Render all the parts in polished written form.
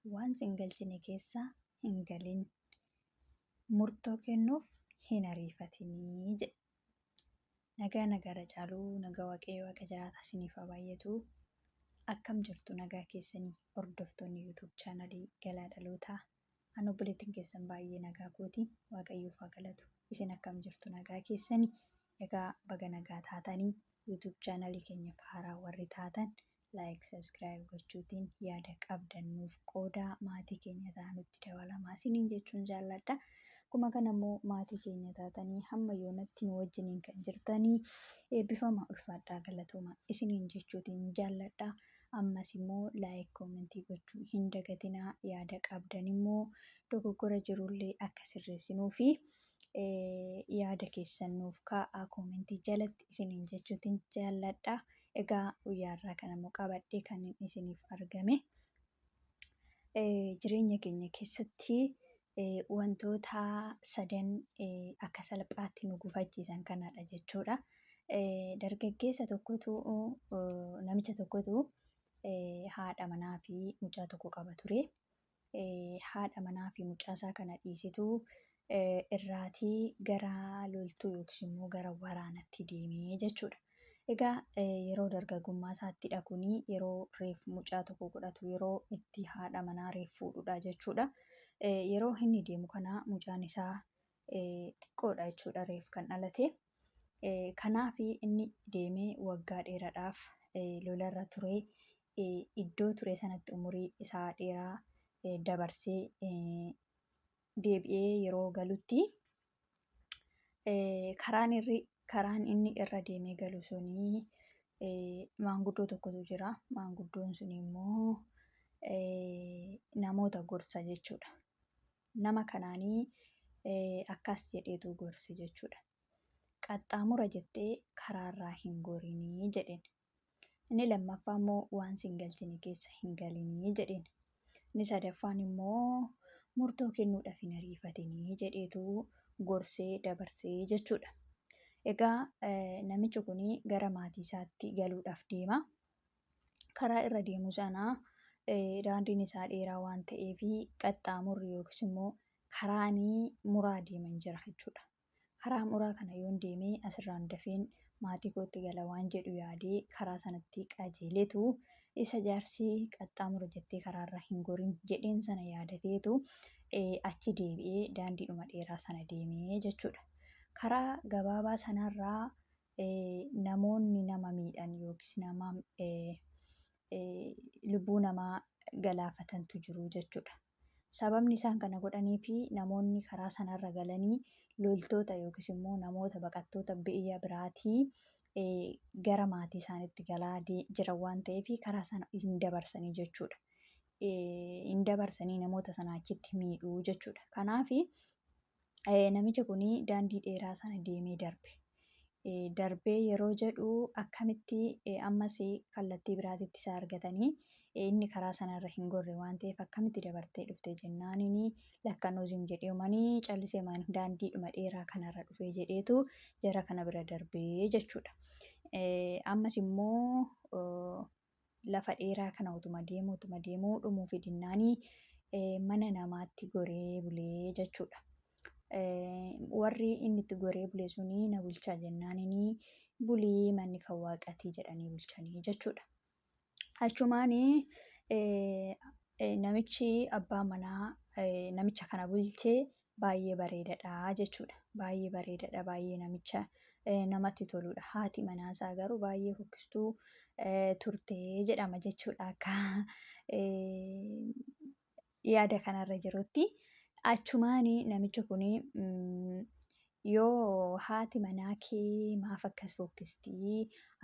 waan sin galchine keessa hin galin. Murtoo kennuuf hin ariifatinii jedhe. Nagaa nagaara caaluu nagaa waaqayyo waaqa jiraataa isiniif haa baay'atu. Akkam jirtu nagaa keessanii hordoftoonni YouTube chaanalii Galaa Dhalootaa. Ani obboleettiin keessan baay'ee nagaa kooti. Waaqayyoof haa galatu. Isin akkam jirtu nagaa keessanii? Egaa baga nagaa taatanii YouTube chaanalii keenyaaf haaraa warri taatan like, subscribe gochuutiin yaada qabdan nuuf qoodaa maatii keenya ta'anutti dabalamaa isiniin jechuun jaalladha. Akkuma kanammoo maatii keenya taatanii hamma yoonatti nu wajjiniin kan jirtanii eebbifamaa ulfaadhaa galatooma isiniin jechuutiin jaalladha. Ammas immoo like, commentii gochuu hin dagatinaa. Yaada qabdan immoo dogoggora jirullee akka sirreessinuu fi yaada keessan nuuf kaa'aa commentii jalatti isiniin jechuutiin jaalladha. Egaa guyyaarraa kanammoo qabadhee kan isiniif argame jireenya keenya keessatti wantoota sadan akka salphaatti nu gufachiisan kanadha jechuudha. Dargaggeessa tokkotu namicha tokkotu haadha manaa fi mucaa tokko qaba ture. Haadha manaa fi mucaa isaa kana dhiisitu irraatii gara loltuu yookiin immoo gara waraanatti deemee jechuudha. Egaa yeroo dargaggummaa isaatti dhaquni yeroo reef mucaa tokko godhatu yeroo itti haadha manaa reef fuudhudha jechuudha. Yeroo inni deemu kana mucaan isaa xiqqoodha jechuudha reef kan dhalate. Kanaaf inni deemee waggaa dheeraadhaaf lolarra ture. Iddoo ture sanatti umurii isaa dheeraa dabarsee deebi'ee yeroo galutti karaan inni irra deemee galu sunii maanguddoo tokkotu jira. Maanguddoon sun immoo namoota gorsa jechuudha. Nama kanaanii akkas jedheetu gorse jechuudha. Qaxxaamura jettee karaarraa hin gorinii jedheen. Inni lammaffaa immoo waan sin galchine keessa hin galinii jedheen. Inni sadaffaan immoo murtoo kennuudhaaf hin ariifatinii jedheetu gorsee dabarsee jechuudha. Egaa namichi kun gara maatii isaatti galuudhaaf deema. Karaa irra deemu sana daandiin isaa dheeraa waan ta'eef qaxxaamurri yookiis immoo karaanii muraa deeman jira jechuudha. Karaa muraa kana yoon deemee asirraan dafeen maatii kootti gala waan jedhu yaadee karaa sanatti qajeeleetu isa jaarsi qaxxaamura jettee karaarra hin gorin jedheen sana yaadateetu achi deebi'ee daandiidhuma dheeraa sana deemee jechuudha. Karaa gabaabaa sanarraa namoonni nama miidhan yookiis nama lubbuu namaa galaafatantu jiru jechuudha. Sababni isaan kana godhanii fi namoonni karaa sanarra galanii loltoota yookiis immoo namoota baqattoota biyya biraatii gara maatii isaaniitti galaa jiran waan ta'eef karaa sana hin dabarsanii jechuudha. Hin dabarsanii namoota sana achitti miidhuu jechuudha. Kanaaf namichi kun daandii dheeraa sana deemee darbe. Darbee yeroo jedhu akkamitti ammas kallattii biraatitti isa argatanii inni karaa sanarra hin gorre waan ta'eef akkamitti dabartee dhufte jennaanini lakkanooziin jedhee manii callisee daandiidhuma dheeraa kanarra dhufee jedheetu jara kana bira darbee jechuudha. Ammas immoo lafa dheeraa kana utuma deemuu dhumuu fi dinnaanii mana namaatti goree bulee jechuudha. Warri inni itti goree bulee sunii na bulchaa jennaanini bulii manni kan waaqatii jedhanii bulchanii jechuudha. Achumaanii namichi abbaa manaa namicha kana bulchee baay'ee bareedadha jechuudha. Baay'ee bareedadha, baay'ee namicha namatti toludha. Haati manaasaa garuu baay'ee fokkistuu turtee jedhama jechuudha. Akka yaada kanarra jirutti achumaanii namichi kun yoo haati manaa kee maaf akkas fokkistii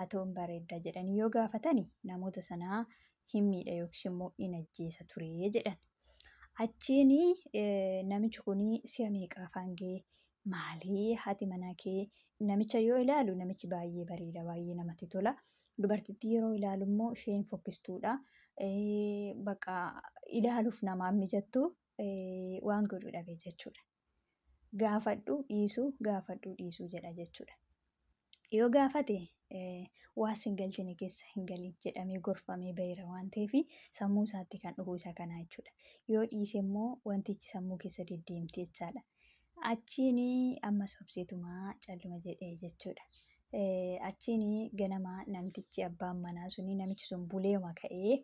atoon bareedda jedhanii yoo gaafatani namoota sanaa hin miidha yookiis immoo hin ajjeesa ture jedhan. Achiin namichi kun si'a meeqa afaan ga'e maalii haati manaa kee namicha yoo ilaalu namichi baay'ee bareeda baay'ee namatti tola. Dubartittii yeroo ilaalu immoo isheen fokkistuudha. Bakka ilaaluuf namaan mijattu waan godhu dhabe jechuudha. Gaafadhu dhiisuu jedha jechuudha. Yoo gaafate Waa sin galchine keessa hin galin jedhamee gorfamee baheera waan ta'eef sammuu isaatti kan dhufu isa kanaa jechuudha. Yoo dhiise immoo wantichi sammuu keessa deddeemti jechaadha. Achiin ammas obseetumaa calluma jedhee jechuudha. Achiin ganama namtichi abbaan manaa suni namichi sun buleema ka'ee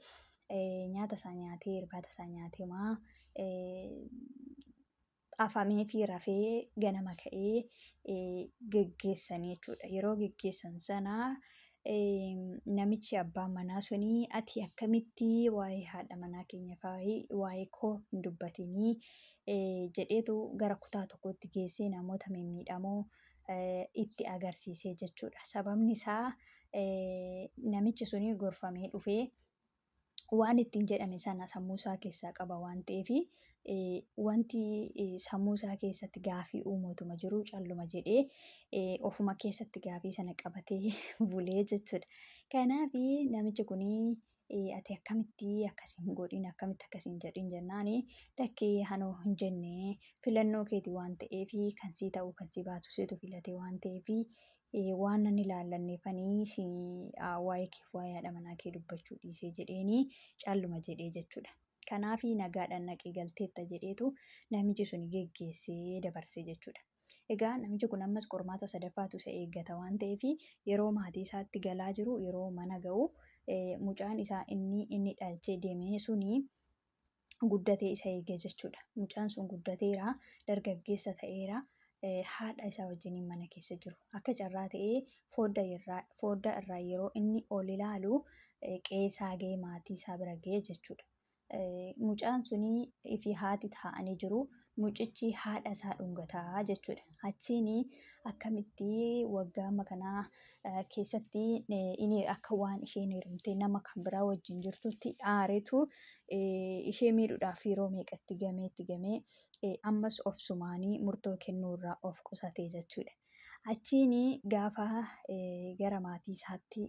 nyaata isaa nyaatee irbaata isaa nyaateemaa afamee fi rafee ganama ka'ee geggeessanii jechuudha. Yeroo geggeessan sanaa namichi abbaan manaa sunii ati akkamitti waa'ee haadha manaa keenya waa'ee koo hin dubbatinii jedheetu gara kutaa tokkotti geessee namoota mimmiidhamoo itti agarsiisee jechuudha. Sababni isaa namichi sunii gorfamee dhufee waan ittiin jedhame sana sammuu isaa keessaa qaba waan ta'eef wanti sammuu isaa keessatti gaafii uumutuma jiru calluma jedhee ofuma keessatti gaafii sana qabatee bulee jechuudha. Kanaaf namichi kunii ati akkamitti akkasiin godhin akkamitti akkasiin jedhin jennaani lakkee hanoo hin jenne filannoo keeti waan ta'eef kan sii ta'u kan sii baatu seetu filate waan ta'eef waan nan ilaallanneefanii waa'ee keef waa'ee haadha manaa kee dubbachuu dhiisee jedheeni calluma jedhee jechuudha. Kanaaf nagaadhaan naqee galteetta jedheetu namichi sun geggeessee dabarsee jechuudha. Egaa namichi kun ammas qormaata sadaffaatu isa eeggata waan ta'eef yeroo maatii isaatti galaa jiru yeroo mana ga'u mucaan isaa inni dhalchee deeme suni guddatee isa eege jechuudha. Mucaan sun guddateera dargaggeessa ta'eera. Haadha isaa wajjiniin mana keessa jiru. Akka carraa ta'ee foodda irraa yeroo inni ol ilaalu qeesaa ga'ee maatii isaa bira ga'e jechuudha. Mucaan sunii fi haati taa'anii jiru. Mucichi haadha isaa dhungataa jechuudha. Achiin akkamitti waggaa amma kanaa keessatti inni akka waan isheen heerumtee nama kan biraa wajjin jirtutti aaretu ishee miidhuudhaaf yeroo meeqatti gamee ammas of sumaanii murtoo kennuurraa of qusate jechuudha. Achiin gaafa gara maatii isaatti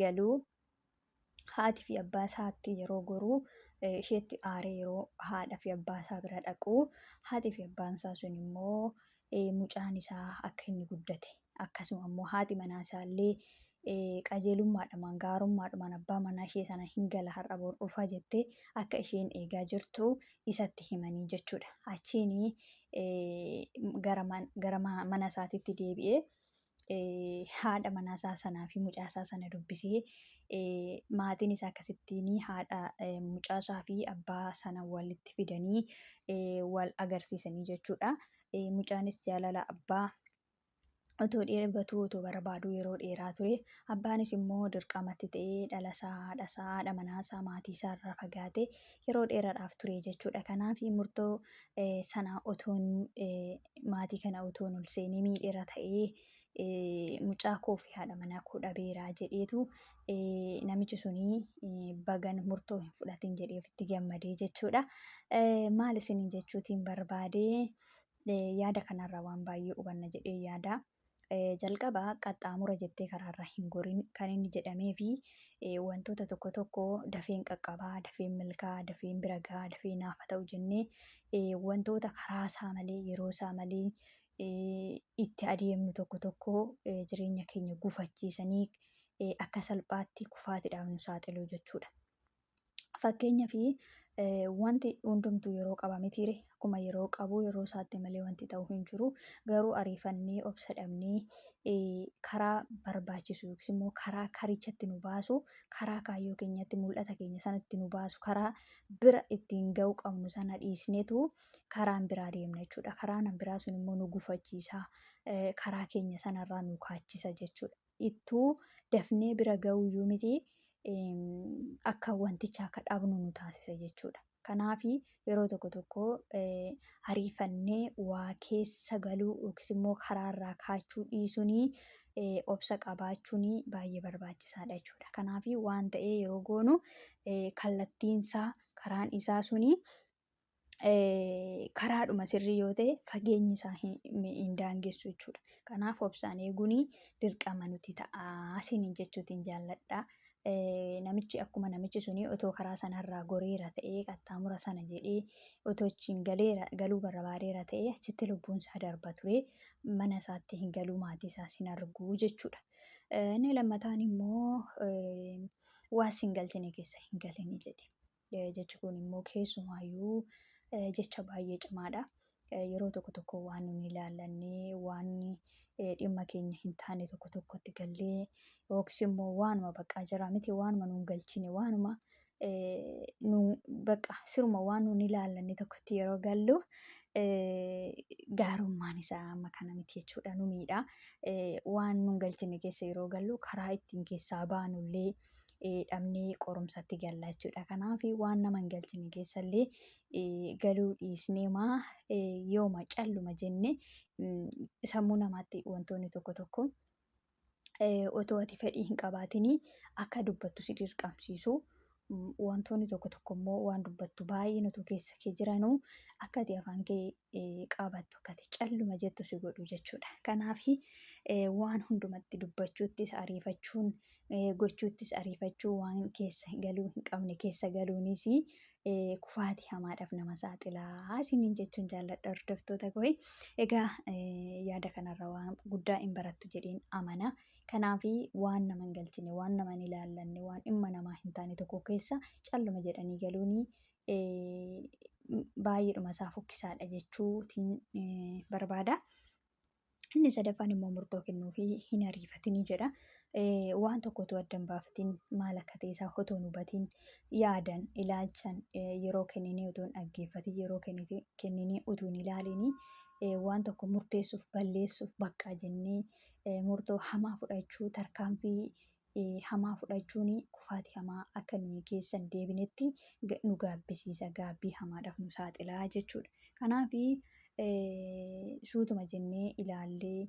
galuu haati fi abbaa isaatti yeroo goruu isheetti aaree yeroo haadha fi abbaa isaa bira dhaqu haati fi abbaan isaa sun immoo mucaan isaa akka inni guddate akkasuma immoo haati manaa isaallee qajeelummaadhumaan gaarummaadhumaan abbaa manaa ishee sana hin gala har'a bor dhufa jettee akka isheen eegaa jirtu isatti himanii jechuudha. Achiin gara mana isaatitti deebi'ee haadha manaa isaa sanaa fi mucaa isaa sana dubbisee maatiin isaa akkasittiin haadha mucaa isaa fi abbaa sana walitti fidanii wal agarsiisanii jechuudha. Mucaanis jaalala abbaa otoo dheebbatuu otoo barbaaduu yeroo dheeraa ture. Abbaanis immoo dirqamatti ta'ee dhalasaa haadha manaasaa maatii isaa irraa fagaatee yeroo dheeraadhaaf ture jechuudha. Kanaaf murtoo sana otoon maatii kana otoon ol seenee miidheera ta'ee mucaa koo fi haadha manaa koo dhabeeraa jedheetu namichi sunii bagan murtoo hin fudhatin jedhee ofitti gammadee jechuudha. Maal isiniin jechuutiin barbaadee yaada kanarraa waan baay'ee hubanna jedhee yaada. Jalqabaa qaxxaamura jettee karaarra hin gorin kan inni jedhamee fi wantoota tokko tokko dafeen qaqqabaa, dafeen milkaa'aa, dafeen bira gahaa, dafee naafa ta'u jennee wantoota karaa isaa malee yeroo isaa malee itti adeemnu tokko tokko jireenya keenya gufachiisanii akka salphaatti kufaatiidhaaf nu saaxilu jechuudha. Fakkeenyaaf wanti hundumtuu yeroo qaba mitiire akkuma yeroo qabu yeroo isaatti malee wanti ta'u hin jiru. Garuu ariifannee obsa dhabnee karaa barbaachisu yookiis immoo karaa karichatti nu baasu karaa kaayyoo keenyatti mul'ata keenya sanatti nu baasu karaa bira ittiin ga'uu qabnu sana dhiisneetu karaan biraa deemna jechuudha. Karaan biraa sun immoo nu gufachiisa. Karaa keenya sanarraa nu kaachisa jechuudha. Ittuu dafnee bira ga'uyyuu miti akka wanticha akka dhabnu nu taasisa jechuudha. Kanaaf yeroo tokko tokko ariifannee waa keessa galuu yookiis immoo karaarraa kaachuu dhiisuun obsa qabaachuun baay'ee barbaachisaadha jechuudha. Kanaaf waan ta'ee yeroo goonu kallattiinsaa karaan isaa suni karaadhuma sirrii yoo ta'e fageenyi isaa hin daangessu jechuudha. Kanaaf obsaan eeguun dirqama nuti ta'a isiniin jechuutiin jaalladha. Namichi akkuma namichi suni otoo karaa sanarraa goreera ta'ee qaxxaamura sana jedhee otoo achiin galuu barbaadeera ta'ee achitti lubbuun isaa darba ture mana isaatti hin galuu maatii isaas hin argu jechuudha. Inni lammataan immoo waan si hin galchine keessa hin galini jedhe. Jechi kun immoo keessumaayyuu jecha baay'ee cimaadha. Yeroo tokko tokko waan nun ilaallannee waan dhimma keenya hin taane tokko tokkotti gallee yookiis immoo waanuma baqqaa jira miti waanuma nun galchine waanuma baqa siruma waan nun ilaallanne tokkotti yeroo gallu gaarummaan isaa amma kana miti jechuudha nu miidha. Waan nun galchine keessa yeroo gallu karaa ittiin keessaa baanullee dhabnee qorumsatti galla jechuudha. Kanaaf waan nama hin galchine keessallee galuu dhiisnee yooma calluma jenne sammuu namaatti wantoonni tokko tokko otoo ati fedhii hin qabaatinii akka dubbattu si dirqamsiisu. Wantoonni tokko tokko immoo waan dubbattu baay'een otoo keessa kee jiranuu akka ati afaan kee qabattu akka ati calluma jettu si godhu jechuudha. Kanaaf waan hundumatti dubbachuuttis ariifachuun gochuuttis ariifachuu waan keessa galuu hin qabne keessa galuunis kufaatii hamaadhaaf nama saaxilaa isiniin jechuun jaalladha hordoftoota koo. Egaa yaada kanarra waan guddaa hin barattu jedheen amana. Kanaaf waan nama hin galchine waan nama hin ilaallanne waan dhimma namaa hin taane tokko keessa calluma jedhanii galuun baay'eedhuma isaa fokkisaadha jechuutiin barbaada. Inni sadaffaan immoo murtoo kennuu fi hin ariifatinii jedha. Waan tokko otoo adda hin baafatin maal akka ta'e isaa otoo hin hubatin yaadan ilaalchan yeroo kenninee otoo hin dhaggeeffatin yeroo kenninee otoo hin ilaalinii waan tokko murteessuuf balleessuuf baqqaa jennee murtoo hamaa fudhachuu tarkaanfii hamaa fudhachuun kufaatii hamaa akka nuyi keessa hin deebinetti nu gaabbisiisa gaabbii hamaadhaaf nu saaxilaa jechuudha. Kanaaf suutuma jennee ilaallee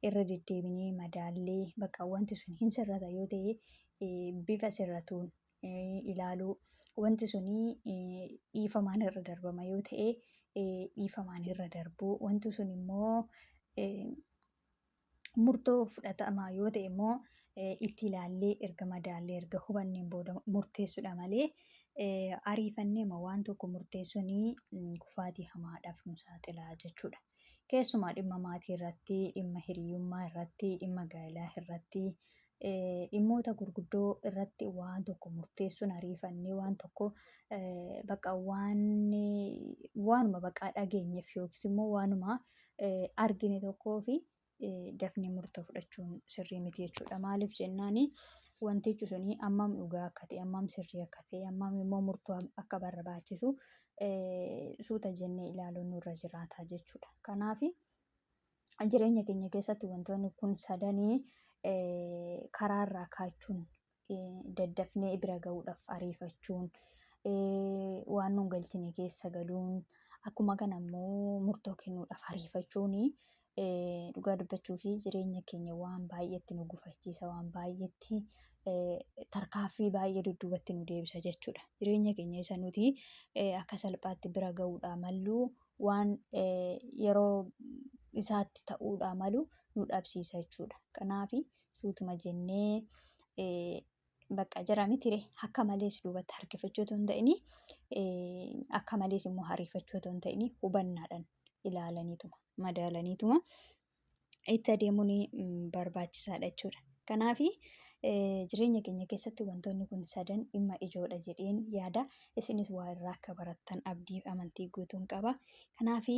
irra deddeebinee madaallee bakka wanti sun hin sirrata yoo ta'e bifa sirratuun ilaaluu wanti sunii dhiifamaan irra darbama yoo ta'e dhiifamaan irra darbuu wanti sun immoo murtoo fudhatamaa yoo ta'e immoo itti ilaallee erga madaallee erga hubanneen booda murteessudha malee ariifannee waan tokko murteessuunii kufaatii hamaadhaaf nu saaxilaa jechuudha. Keessumaa dhimma maatii irratti, dhimma hiriyyummaa irratti, dhimma gaa'elaa irratti, dhimmoota gurguddoo irratti waan tokko murteessuun ariifannee waan tokko baqa waanuma baqaa dhageenyeef yookiis immoo waanuma argine tokkoo fi dafnee murtoo fudhachuun sirrii miti jechuudha. Maaliif jennaani wantichi suni ammam dhugaa akka ta'e, ammam sirrii akka ta'e, ammam immoo murtoo akka barbaachisu suuta jennee ilaaluun nurra jiraata jechuudha. Kanaaf jireenya keenya keessatti wantoonni kun sadanii karaarraa kaachuun daddafnee bira ga'uudhaaf ariifachuun waan nun galchine keessa galuun akkuma kana immoo murtoo kennuudhaaf ariifachuun dhugaa dubbachuu fi jireenya keenya waan baay'eetti nu gufachiisa waan baay'eetti tarkaaffii baay'ee dudduubatti nu deebisa jechuudha. Jireenya keenya isa nuti akka salphaatti bira ga'uudhaa mallu waan yeroo isaatti ta'uudhaa malu nu dhabsiisa jechuudha. Kanaaf suutuma jennee bakka jira mitire akka malees duubatti harkifachuu otoo hin ta'ini akka malees immoo ariifachuu otoo hin ta'ini hubannaadhaan ilaalaniituma madaalaniituma itti adeemuun barbaachisaadha jechuudha. Kanaaf jireenya keenya keessatti wantoonni kun sadan dhimma ijoodha jedheen yaada. Isinis waa irraa akka barattan abdii amantii guutuun qaba. Kanaaf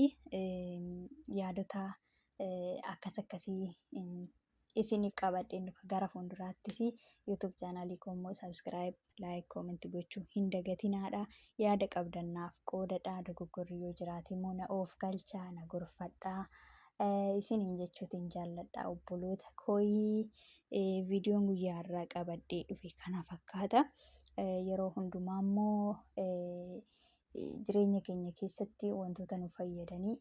yaadota akkasii isiniif qabadheen gara fuulduraattis YouTube chaanaalii koo immoo subscribe, like, comment gochuu hin dagatinaadha. Yaada qabdannaaf qoodadhaa dogoggorri yoo jiraate immoo na of galchaa na gorfadhaa. Isiniin jechuutiin jaalladha obboloota kooyii. Viidiyoon guyyaa irraa qabadhee dhufe kana fakkaata. Yeroo hundumaa immoo jireenya keenya keessatti wantoota nu fayyadanii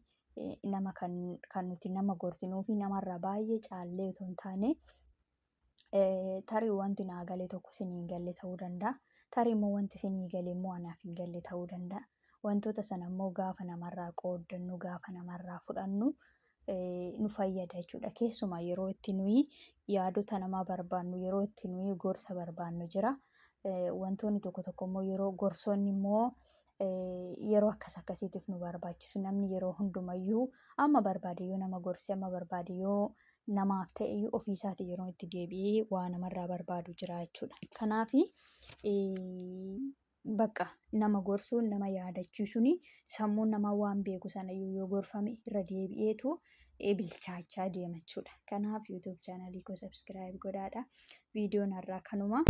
nama kan nuti nama gorsinuu fi namarraa baay'ee caallee otoo hin taane tarii wanti naa galee tokko isinii hin galle ta'uu danda'a. Tarii immoo wanti isinii galee immoo anaaf hin galle ta'uu danda'a. Wantoota sana immoo gaafa namarraa qooddannu gaafa namarraa fudhannu nu fayyada jechuudha. Keessumaa yeroo itti nuyi yaadota namaa barbaannu yeroo itti nuyi gorsa barbaannu jira. Wantoonni tokko tokko immoo yeroo gorsoonni immoo yeroo akkasiitiif nu barbaachisu. Namni yeroo hundumayyuu amma barbaade yoo nama gorse amma barbaade yoo namaaf ta'eyyuu ofiisaatii yeroo itti deebi'ee waa namarraa barbaadu jira jechuudha. Kanaaf bakka nama gorsuun nama yaadachiisuun sammuun namaa waan beeku sanayyuu yoo gorfame irra deebi'eetu bilchaachaa deema jechuudha. Kanaaf YouTube chaanalii koo subscribe godhaadha. Viidiyoon har'aa kanuma.